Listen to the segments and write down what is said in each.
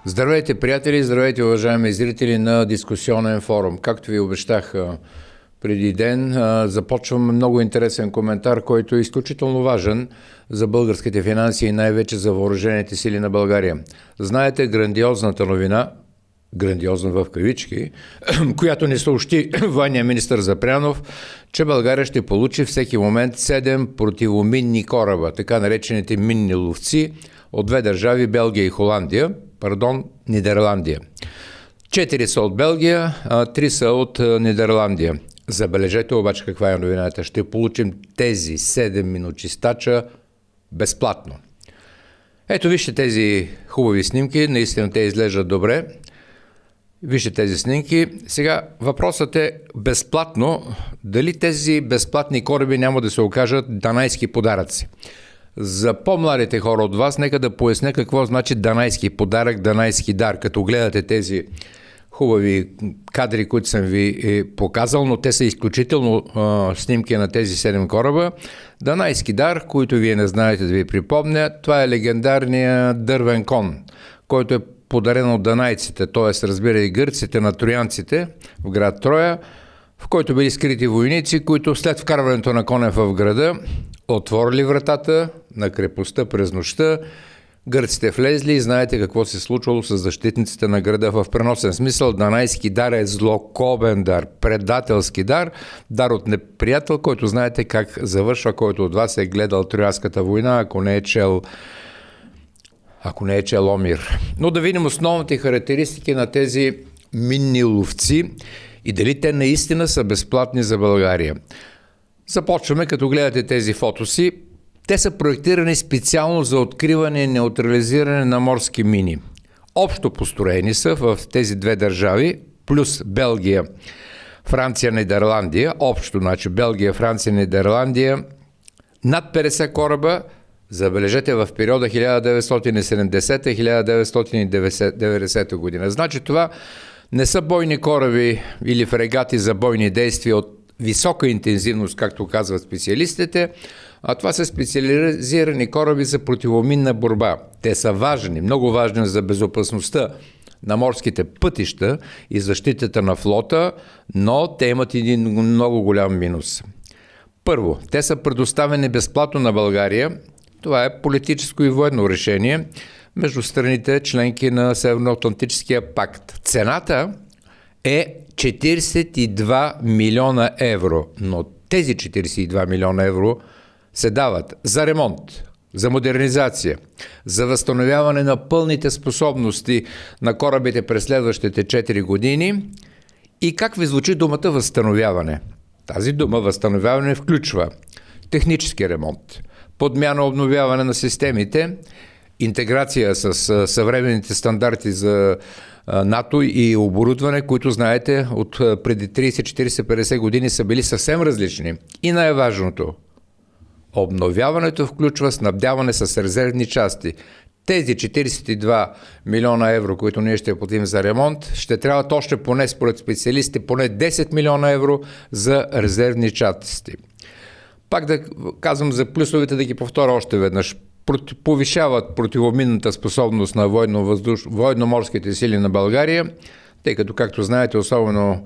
Здравейте, приятели! Здравейте, уважаеми зрители на дискусионен форум. Както ви обещах преди ден, започвам много интересен коментар, който е изключително важен за българските финанси и най-вече за въоръжените сили на България. Знаете грандиозната новина, грандиозна в кавички, която ни съобщи военния министър Запрянов, че България ще получи всеки момент 7 противоминни кораба, така наречените минни ловци, от две държави, Белгия и Нидерландия. 4 са от Белгия, а 3 са от Нидерландия. Забележете обаче каква е новината. Ще получим тези 7 миночистача безплатно. Ето вижте тези хубави снимки, наистина те изглеждат добре. Вижте тези снимки. Сега въпросът е безплатно, дали тези безплатни кораби няма да се окажат данайски подаръци. За по-младите хора от вас, нека да поясня какво значи данайски подарък, данайски дар. Като гледате тези хубави кадри, които съм ви показал, но те са изключително снимки на тези 7 кораба. Данайски дар, който вие не знаете, да ви припомня, това е легендарния дървен кон, който е подарен от данайците, т.е. разбира и гърците на троянците в град Троя, в който били скрити войници, които след вкарването на коня в града отворили вратата на крепостта през нощта, гърците влезли и знаете какво се случвало с защитниците на града в преносен смисъл. Данайски дар е злокобен дар, предателски дар, дар от неприятел, който знаете как завършва, който от вас е гледал Троянската война, ако не е чел Омир. Но да видим основните характеристики на тези минни ловци и дали те наистина са безплатни за България. Започваме, като гледате тези фотоси. Те са проектирани специално за откриване и неутрализиране на морски мини. Общо построени са в тези две държави, плюс Белгия, Франция, Нидерландия. Общо, значи Белгия, Франция, Нидерландия. Над 50 кораба, забележете, в периода 1970-1990 година. Значи това не са бойни кораби или фрегати за бойни действия от висока интензивност, както казват специалистите, а това са специализирани кораби за противоминна борба. Те са важни, много важни за безопасността на морските пътища и защитата на флота, но те имат един много голям минус. Първо, те са предоставени безплатно на България. Това е политическо и военно решение между страните, членки на Северноатлантическия пакт. Цената е 42 милиона евро, но тези 42 милиона евро се дават за ремонт, за модернизация, за възстановяване на пълните способности на корабите през следващите 4 години. И как ви звучи думата възстановяване? Тази дума възстановяване включва технически ремонт, подмяна, обновяване на системите, интеграция с съвременните стандарти за НАТО и оборудване, които знаете от преди 30, 40, 50 години са били съвсем различни. И най-важното, обновяването включва снабдяване с резервни части. Тези 42 милиона евро, които ние ще платим за ремонт, ще трябват още поне, според специалисти, поне 10 милиона евро за резервни части. Пак да казвам за плюсовете, да ги повторя още веднъж. Повишават противоминната способност на военно-морските сили на България, тъй като, както знаете, особено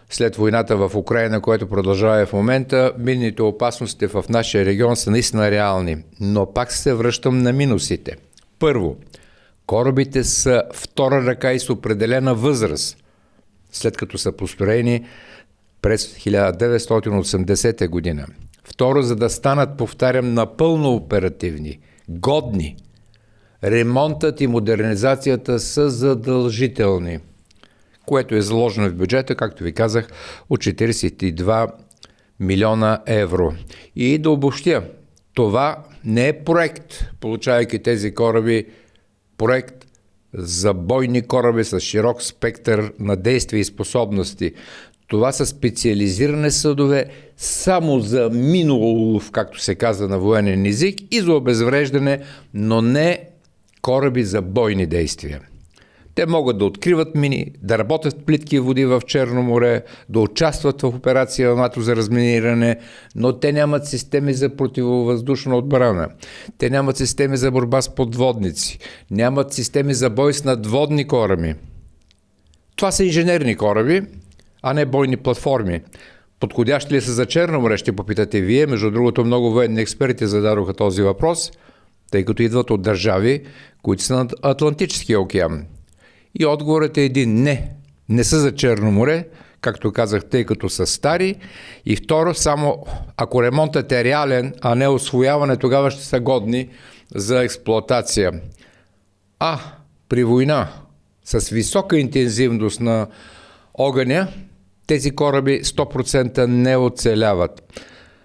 след войната в Украйна, която продължава в момента, минните опасности в нашия регион са наистина реални. Но пак се връщам на минусите. Първо, корабите са втора ръка и с определена възраст, след като са построени през 1980 година. Второ, за да станат, повтарям, напълно оперативни, годни, ремонтът и модернизацията са задължителни, което е заложено в бюджета, както ви казах, от 42 милиона евро. И да обобщя, това не е проект, получавайки тези кораби, проект за бойни кораби с широк спектър на действия и способности. Това са специализирани съдове само за минолов, както се казва на военен език, и за обезвреждане, но не кораби за бойни действия. Те могат да откриват мини, да работят в плитки води в Черно море, да участват в операция на НАТО за разминиране, но те нямат системи за противовъздушна отбрана. Те нямат системи за борба с подводници. Нямат системи за бой с надводни кораби. Това са инженерни кораби, а не бойни платформи. Подходящи ли са за Черно море, ще попитате вие. Между другото, много военни експерти зададоха този въпрос, тъй като идват от държави, които са над Атлантическия океан. И отговорът е един: не са за Черно море, както казах, тъй като са стари. И второ, само ако ремонтът е реален, а не усвояване, тогава ще са годни за експлоатация. А при война с висока интензивност на огъня, тези кораби 100% не оцеляват.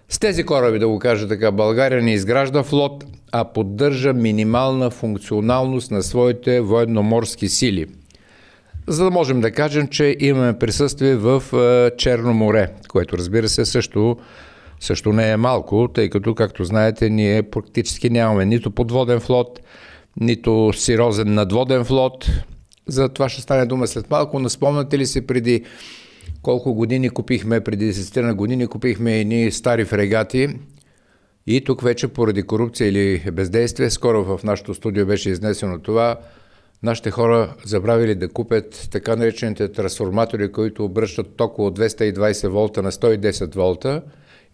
С тези кораби, да го кажа така, България не изгражда флот, а поддържа минимална функционалност на своите военноморски сили. За да можем да кажем, че имаме присъствие в Черно море, което, разбира се, също не е малко, тъй като, както знаете, ние практически нямаме нито подводен флот, нито сериозен надводен флот. За това ще стане дума след малко, но спомняте ли си преди колко години купихме, преди 10 години купихме едни стари фрегати и тук вече поради корупция или бездействие, скоро в нашото студио беше изнесено това, нашите хора забравили да купят така наречените трансформатори, които обръщат ток от 220 волта на 110 волта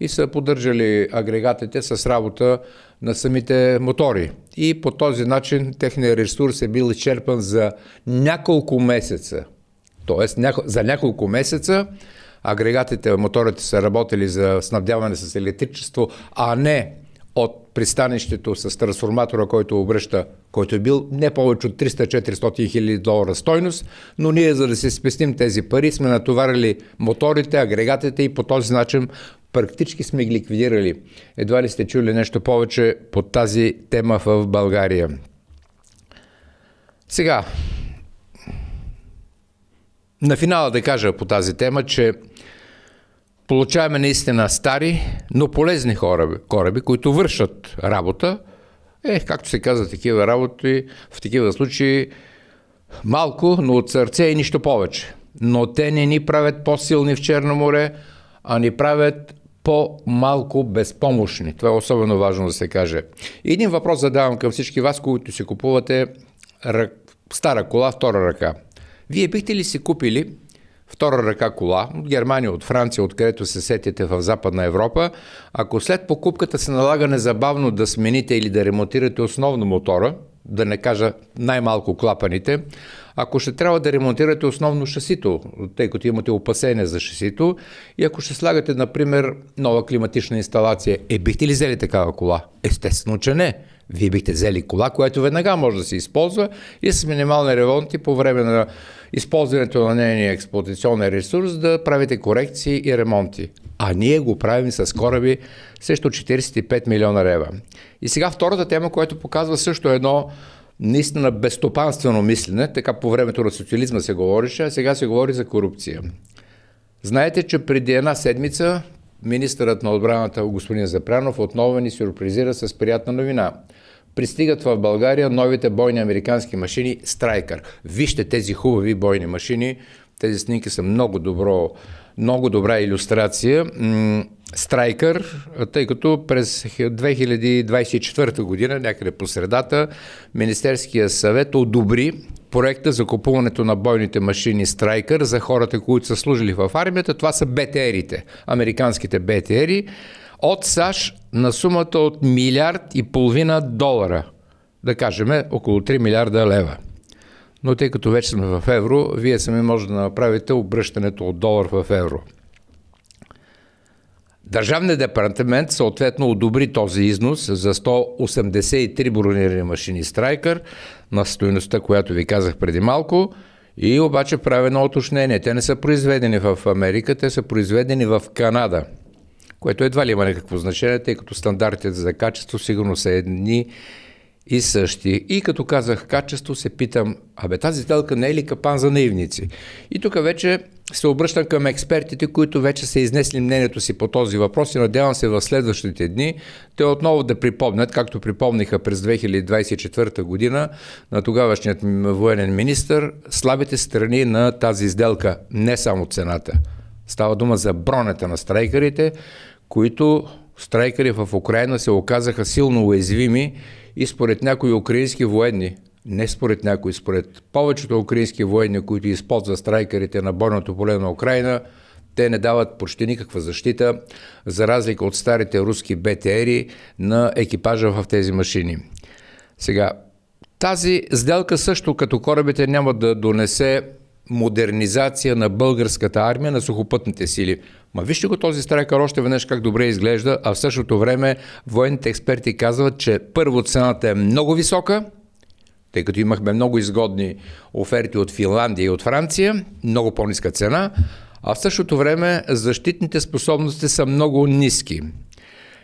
и са поддържали агрегатите с работа на самите мотори. И по този начин техният ресурс е бил изчерпан за няколко месеца. Тоест за няколко месеца агрегатите, моторите са работили за снабдяване с електричество, а не от пристанището с трансформатора, който обръща, който е бил не повече от 300-400 хиляди долара стойност, но ние, за да се спестим тези пари, сме натоварили моторите, агрегатите и по този начин практически сме ги ликвидирали. Едва ли сте чули нещо повече по тази тема в България? Сега, на финала да кажа по тази тема, че получаваме наистина стари, но полезни кораби, които вършат работа. Както се казва, такива работи, в такива случаи малко, но от сърце и нищо повече. Но те не ни правят по-силни в Черно море, а ни правят по-малко безпомощни. Това е особено важно да се каже. Един въпрос задавам към всички вас, които си купувате стара кола, втора ръка. Вие бихте ли си купили втора ръка кола от Германия, от Франция, откъдето се сетите в Западна Европа, ако след покупката се налага незабавно да смените или да ремонтирате основно мотора, да не кажа най-малко клапаните, ако ще трябва да ремонтирате основно шасито, тъй като имате опасения за шасито, и ако ще слагате, например, нова климатична инсталация, бихте ли взели такава кола? Естествено, че не. Вие бихте взели кола, която веднага може да се използва и с минимални ремонти по време на използването на нейния експлоатационен ресурс да правите корекции и ремонти. А ние го правим с кораби срещу 45 милиона лева. И сега втората тема, която показва също едно наистина безстопанствено мислене, така по времето на социализма се говореше, а сега се говори за корупция. Знаете, че преди една седмица министърът на отбраната господин Запрянов отново ни сюрпризира с приятна новина. Пристигат в България новите бойни американски машини Страйкър. Вижте тези хубави бойни машини. Тези снимки са много добра илюстрация. Страйкър, тъй като през 2024 година, някъде по средата, Министерския съвет одобри проекта за купуването на бойните машини Страйкър за хората, които са служили в армията. Това са БТР-ите, американските БТР-и от САЩ на сумата от $1,5 милиарда. Да кажем, около 3 милиарда лева. Но тъй като вече сме в евро, вие сами може да направите обръщането от долар в евро. Държавният департамент съответно одобри този износ за 183 бронирани машини Страйкър на стойността, която ви казах преди малко, и обаче прави едно уточнение. Те не са произведени в Америка, те са произведени в Канада, което едва ли има някакво значение, тъй като стандартите за качество сигурно са едни и същи. И като казах качество, се питам, тази телка не е ли капан за наивници? И тук вече се обръщам към експертите, които вече са изнесли мнението си по този въпрос и надявам се в следващите дни те отново да припомнят, както припомниха през 2024 година на тогавашният военен министър, слабите страни на тази сделка, не само цената. Става дума за бронята на страйкерите, които страйкери в Украйна се оказаха силно уязвими и според някои украински военни, не според някои, според повечето украински военни, които използват страйкерите на бойното поле на Украйна, те не дават почти никаква защита, за разлика от старите руски БТРи на екипажа в тези машини. Сега, тази сделка също като корабите няма да донесе модернизация на българската армия, на сухопътните сили. Ма вижте го този страйкър още веднъж как добре изглежда, а в същото време военните експерти казват, че първо цената е много висока, тъй като имахме много изгодни оферти от Финландия и от Франция, много по-ниска цена, а в същото време защитните способности са много ниски.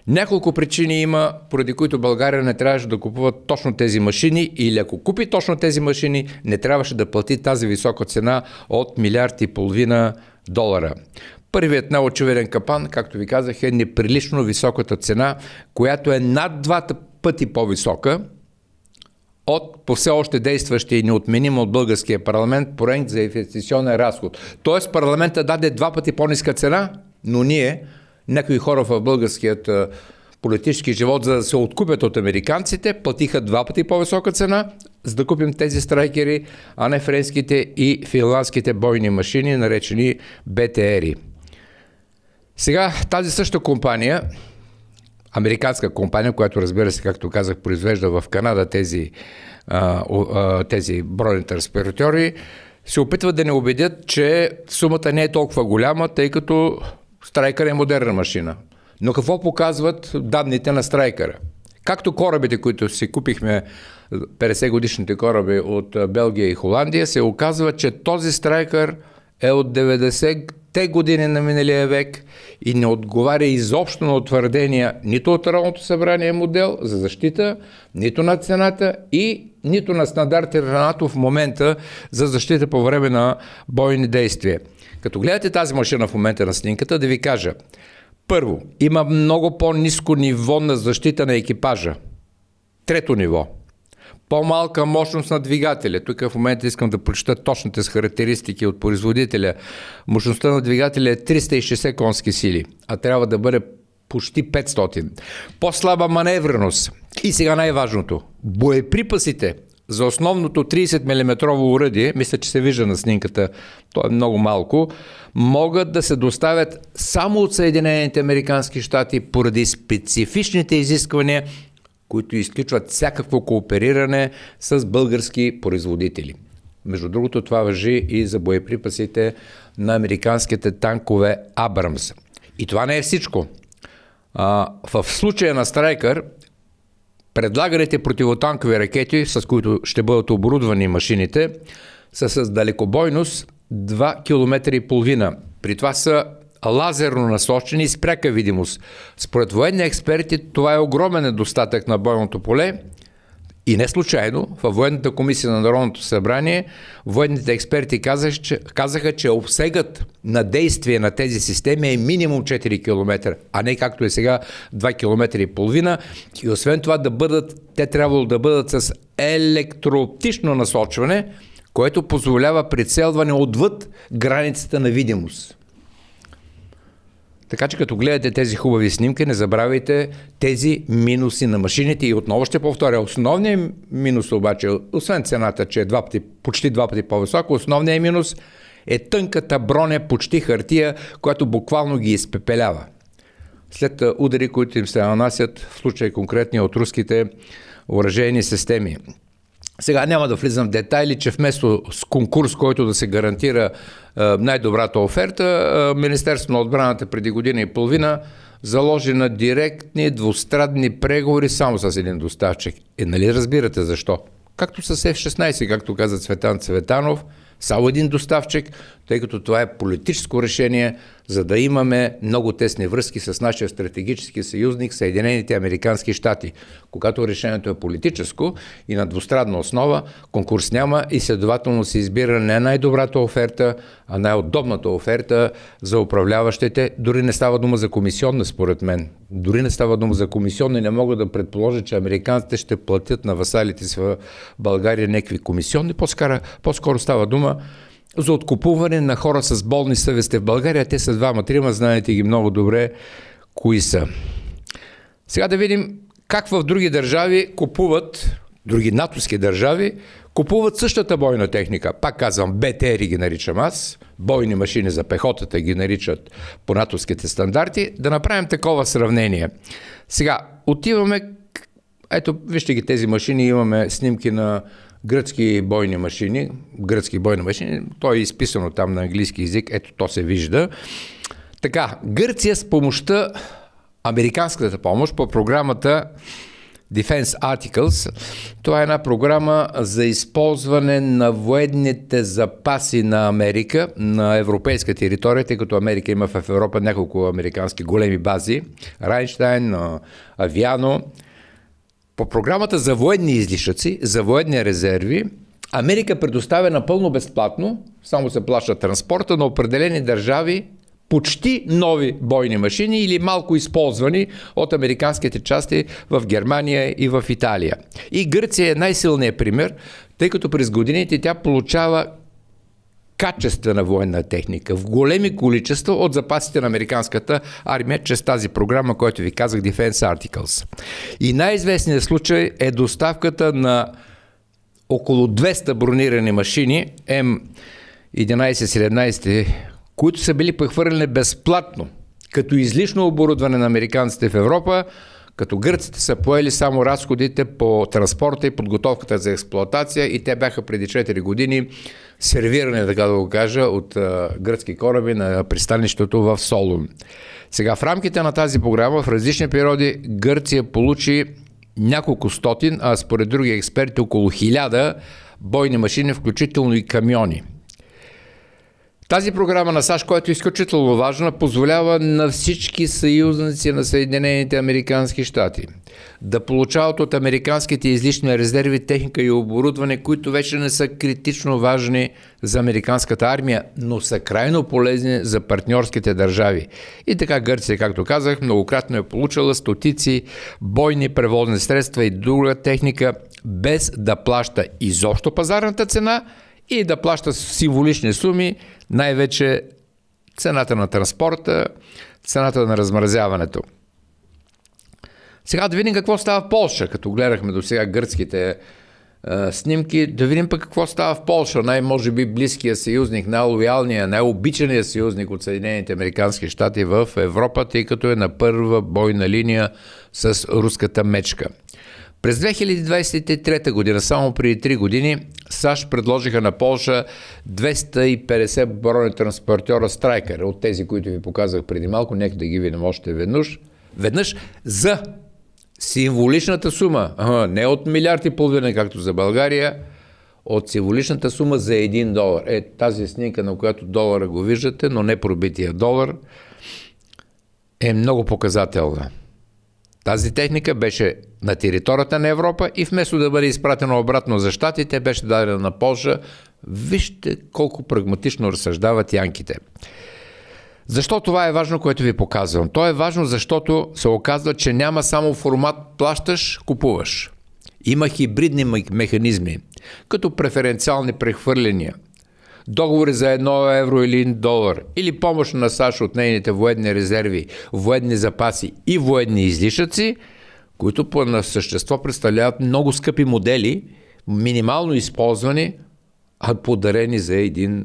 Няколко причини има, поради които България не трябваше да купува точно тези машини, или ако купи точно тези машини, не трябваше да плати тази висока цена от $1,5 милиарда. Първият най-очевиден капан, както ви казах, е неприлично високата цена, която е над 2 пъти по-висока от по все още действащия и неотменим от българския парламент проект за инвестиционен разход. Тоест парламентът даде 2 пъти по-ниска цена, но ние, някои хора в българският политически живот, за да се откупят от американците, платиха 2 пъти по-висока цена, за да купим тези страйкери, а не френските и финландските бойни машини, наречени БТРи. Сега тази същата компания, американска компания, която разбира се, както казах, произвежда в Канада тези бойни транспортьори, се опитват да не убедят, че сумата не е толкова голяма, тъй като страйкър е модерна машина. Но какво показват данните на страйкъра? Както корабите, които си купихме, 50 годишните кораби от Белгия и Холандия, се оказва, че този страйкър е от 90-те години на миналия век и не отговаря изобщо на утвърдения нито от Народното събрание модел за защита, нито на цената и нито на стандартите на НАТО в момента за защита по време на бойни действия. Като гледате тази машина в момента на снимката, да ви кажа, първо, има много по-ниско ниво на защита на екипажа. Трето ниво. По-малка мощност на двигателя. Тук в момента искам да прочета точните характеристики от производителя. Мощността на двигателя е 360 конски сили, а трябва да бъде почти 500. По-слаба маневреност. И сега най-важното. Боеприпасите за основното 30 мм оръдие, мисля, че се вижда на снимката, то е много малко, могат да се доставят само от Съединените американски щати поради специфичните изисквания, които изключват всякакво коопериране с български производители. Между другото, това важи и за боеприпасите на американските танкове Абрамс. И това не е всичко. В случая на страйкър, предлаганите противотанкови ракети, с които ще бъдат оборудвани машините, са с далекобойност 2,5 км. При това са лазерно насочени и с пряка видимост. Според военни експерти това е огромен недостатък на бойното поле и не случайно във военната комисия на Народното събрание военните експерти казаха, че обсегът на действие на тези системи е минимум 4 км, а не както е сега 2,5 км. И освен това те трябвало да бъдат с електрооптично насочване, което позволява прицелване отвъд границата на видимост. Така че като гледате тези хубави снимки, не забравяйте тези минуси на машините. И отново ще повторя, основният минус обаче, освен цената, че е почти 2 пъти по-висока, основният минус е тънката броня, почти хартия, която буквално ги изпепелява. След удари, които им се нанасят, в случай конкретни от руските оръжейни системи. Сега няма да влизам в детайли, че вместо с конкурс, който да се гарантира най-добрата оферта, Министерството на отбраната преди година и половина заложи на директни двустранни преговори само с един доставчик. Нали разбирате защо? Както с F-16, както каза Цветан Цветанов, само един доставчик, тъй като това е политическо решение, за да имаме много тесни връзки с нашия стратегически съюзник Съединените американски щати. Когато решението е политическо и на двустранна основа, конкурс няма и следователно се избира не най-добрата оферта, а най-удобната оферта за управляващите. Дори не става дума за комисионна, според мен. Дори не става дума за комисионна и не мога да предположа, че американците ще платят на васалите си в България някакви комисионни. По-скоро става дума за откупуване на хора с болни съвести в България. Те са двама-трима, знаете ги много добре кои са. Сега да видим как в други държави купуват, други натовски държави, купуват същата бойна техника. Пак казвам, БТР ги наричам аз, бойни машини за пехотата ги наричат по натовските стандарти. Да направим такова сравнение. Сега, отиваме, ето вижте ги тези машини, имаме снимки на гръцки бойни машини, то е изписано там на английски език, ето то се вижда. Така, Гърция с помощта, американската помощ по програмата Defense Articles, това е една програма за използване на военните запаси на Америка на европейска територия, тъй като Америка има в Европа няколко американски големи бази, Райнщайн, Авиано. По програмата за военни излишъци, за военни резерви, Америка предоставя напълно безплатно, само се плаща транспорта на определени държави, почти нови бойни машини или малко използвани от американските части в Германия и в Италия. И Гърция е най-силният пример, тъй като през годините тя получава качествена военна техника в големи количества от запасите на американската армия чрез тази програма, която ви казах, Defense Articles. И най-известният случай е доставката на около 200 бронирани машини М11-17, които са били прехвърлени безплатно като излишно оборудване на американците в Европа, като гърците са поели само разходите по транспорта и подготовката за експлоатация и те бяха преди 4 години сервирани, така да го кажа, от гръцки кораби на пристанището в Солун. Сега в рамките на тази програма в различни периоди Гърция получи няколко стотин, а според други експерти около 1000 бойни машини, включително и камиони. Тази програма на САЩ, която е изключително важна, позволява на всички съюзници на Съединените американски щати да получават от американските излишни резерви техника и оборудване, които вече не са критично важни за американската армия, но са крайно полезни за партньорските държави. И така Гърция, както казах, многократно е получила стотици бойни превозни средства и друга техника, без да плаща изобщо пазарната цена и да плаща символични суми, най-вече цената на транспорта, цената на размразяването. Сега да видим какво става в Полша, като гледахме до сега гръцките снимки, да видим пък какво става в Полша, най-може би близкия съюзник, най-лоялния, най-обичания съюзник от Съединените американски щати в Европа, тъй като е на първа бойна линия с руската мечка. През 2023 година, само преди 3 години, САЩ предложиха на Полша 250 бронетранспортьора Страйкер, от тези, които ви показах преди малко, нека да ги видим още веднъж за символичната сума, не от милиард и половина, както за България, от символичната сума за $1. Тази снимка, на която долара го виждате, но не пробития долар, е много показателна. Тази техника беше на територията на Европа и вместо да бъде изпратена обратно за щатите, беше дадена на Полша. Вижте колко прагматично разсъждават янките. Защо това е важно, което ви показвам? То е важно, защото се оказва, че няма само формат плащаш, купуваш. Има хибридни механизми, като преференциални прехвърляния, договори за €1 или $1, или помощ на САЩ от нейните военни резерви, военни запаси и военни излишъци, които по същество представляват много скъпи модели, минимално използвани, а подарени за $1.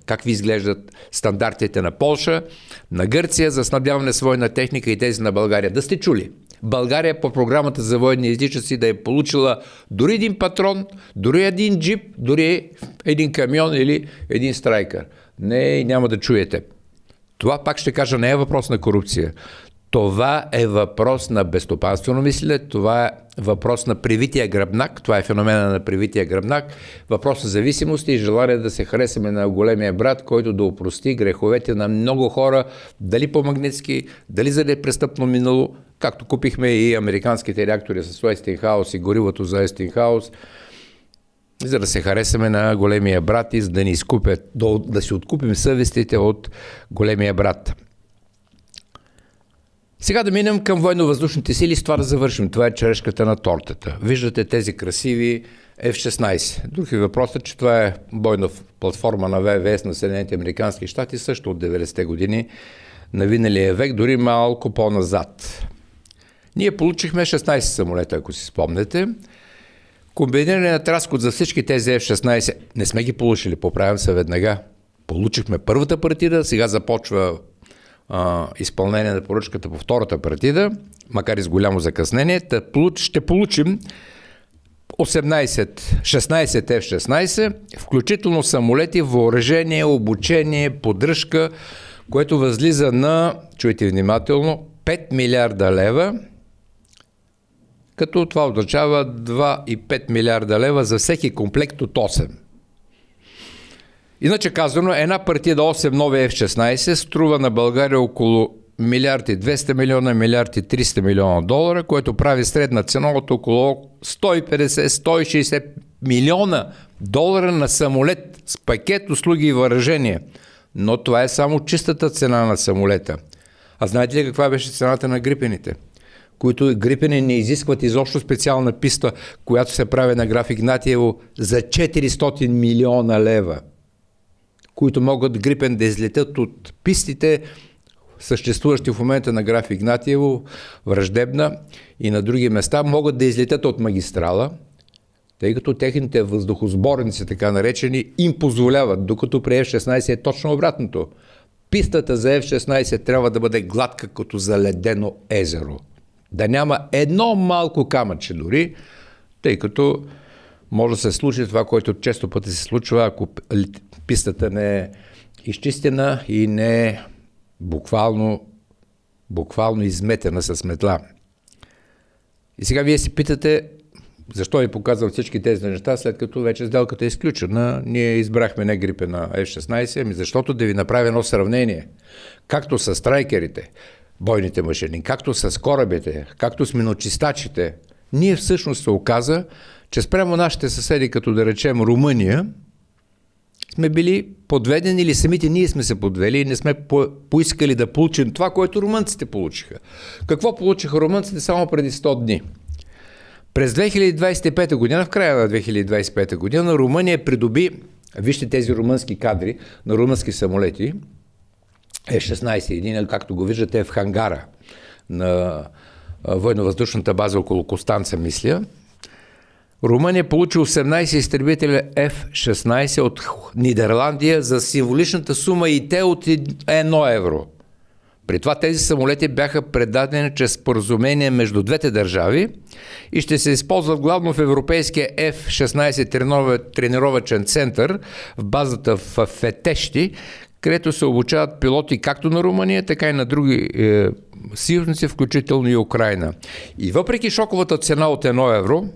Как ви изглеждат стандартите на Полша, на Гърция за снабдяване с военна техника и тези на България? Да сте чули? България по програмата за военни излишъци да е получила дори един патрон, дори един джип, дори един камион или един страйкър. Не, няма да чуете. Това, пак ще кажа, не е въпрос на корупция. Това е въпрос на безстопанствено мислене, това въпрос на привития гръбнак, това е феномена на привития гръбнак, въпрос на зависимост и желание да се харесаме на големия брат, който да опрости греховете на много хора, дали по-магнитски, дали заради престъпно минало, както купихме и американските реактори с Уестингхаус и горивото за Уестингхаус, за да се харесаме на големия брат и за да ни изкупят, да си откупим съвестите от големия брат. Сега да минем към военно-въздушните сили, с това да завършим. Това е черешката на тортата. Виждате тези красиви F-16. Друг е въпросът, че това е бойна платформа на ВВС на Съединените американски щати, също от 90-те години на миналия век, дори малко по-назад. Ние получихме 16 самолета, ако си спомнете. Комбинираният разход за всички тези F-16, не сме ги получили, поправям се веднага. Получихме първата партида, сега започва изпълнение на поръчката по втората партида, макар и с голямо закъснение. Ще получим 16 F-16, включително самолети, въоръжение, обучение, поддръжка, което възлиза на, чуйте внимателно, 5 милиарда лева, като това означава 2,5 милиарда лева за всеки комплект от 8. Иначе казано, една партида 8 нови F-16 струва на България около милиард и 200 милиона, милиард и 300 милиона долара, което прави средна цена от около 150-160 милиона долара на самолет с пакет услуги и въоръжение. Но това е само чистата цена на самолета. А знаете ли каква беше цената на грипените? Които грипени не изискват изобщо специална писта, която се прави на Граф Игнатиево за 400 милиона лева, които могат Грипен да излетят от пистите, съществуващи в момента на Граф Игнатиево, Враждебна и на други места, могат да излетят от магистрала, тъй като техните въздухосборници, така наречени, им позволяват, докато при F-16 е точно обратното. Пистата за F-16 трябва да бъде гладка като заледено езеро. Да няма едно малко камъче дори, тъй като може да се случи това, което често пъти се случва, ако пистата не е изчистена и не е буквално изметена с метла. И сега вие си питате, защо ви показвам всички тези неща, след като вече сделката е изключена. Ние избрахме не Грипен на F-16, ами защото да ви направя едно сравнение. Както с страйкерите, бойните машини, както с корабите, както с миночистачите, ние всъщност се оказа, че спрямо нашите съседи, като да речем Румъния, сме били подведени или самите ние сме се подвели и не сме поискали да получим това, което румънците получиха. Какво получиха румънците само преди 100 дни? През 2025 година, в края на 2025 година, Румъния придоби, вижте тези румънски кадри на румънски самолети, F-16, един, както го виждате, е в хангара на военно-въздушната база около Костанца, мисля. Румъния получи 18 изтребителя F-16 от Нидерландия за символичната сума и те от 1 евро. При това тези самолети бяха предадени чрез споразумение между двете държави и ще се използват главно в европейския F-16 тренировачен център в базата в Фетещи, където се обучават пилоти както на Румъния, така и на други съюзници, включително и Украйна. И въпреки шоковата цена от 1 евро,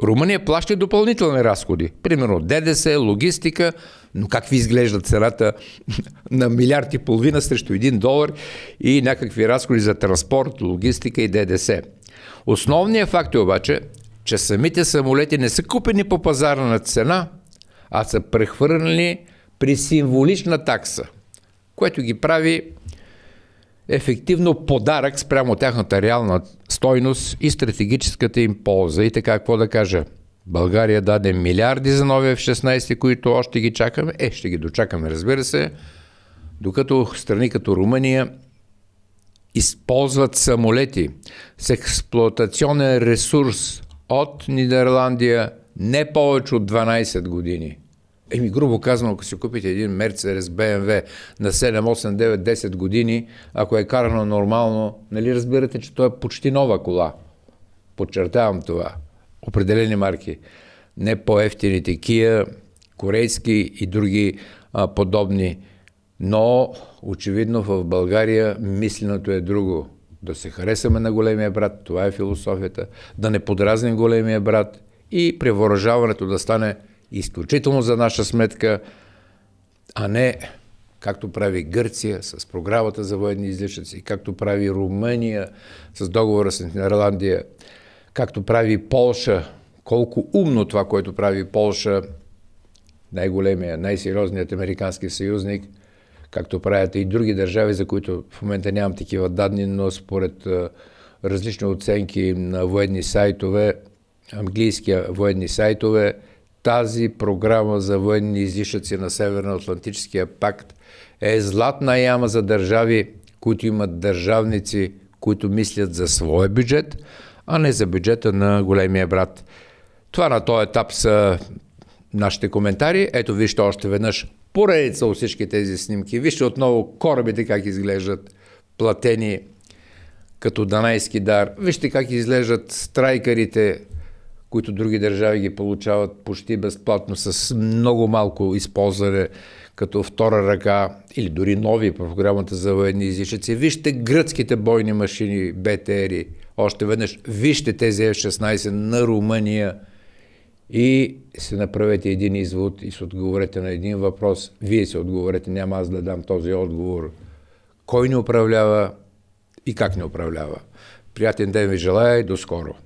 Румъния плаща допълнителни разходи. Примерно ДДС, логистика, но как ви изглежда цената на милиард и половина срещу $1 и някакви разходи за транспорт, логистика и ДДС. Основният факт е обаче, че самите самолети не са купени по пазарна цена, а са прехвърлени при символична такса, което ги прави ефективно подарък спрямо тяхната реална стойност и стратегическата им полза. И така, какво да кажа? България даде милиарди за нови F-16, които още ги чакаме. Ще ги дочакаме, разбира се, докато страни като Румъния използват самолети с експлоатационен ресурс от Нидерландия не повече от 12 години. Грубо казано, ако си купите един Мерцедес, БМВ на 7, 8, 9, 10 години, ако е карано нормално, нали разбирате, че той е почти нова кола. Подчертавам това. Определени марки. Не по-евтините Kia, корейски и други подобни. Но очевидно в България мисленето е друго. да се харесаме на големия брат, това е философията, да не подразним големия брат и превъоръжаването да стане изключително за наша сметка, а не както прави Гърция с програмата за военни излишъци, както прави Румъния с договора с Нидерландия, както прави Полша. Колко умно това, което прави Полша, най-големия, най-сериозният американски съюзник, както правят и други държави, за които в момента нямам такива данни, но според различни оценки на военни сайтове, английски военни сайтове, тази програма за военни излишъци на Северноатлантическия пакт е златна яма за държави, които имат държавници, които мислят за своя бюджет, а не за бюджета на големия брат. Това на този етап са нашите коментари. Ето вижте още веднъж поредица от всички тези снимки. Вижте отново корабите как изглеждат, платени като данайски дар. Вижте как изглеждат страйкарите, които други държави ги получават почти безплатно, с много малко използване като втора ръка или дори нови по програмата за военни излишъци. Вижте гръцките бойни машини, БТР-и. Още веднъж вижте тези F-16 на Румъния и се направете един извод и се отговорете на един въпрос. Вие се отговорете, няма аз да дам този отговор. Кой ни управлява и как ни управлява? Приятен ден ви желая и до скоро!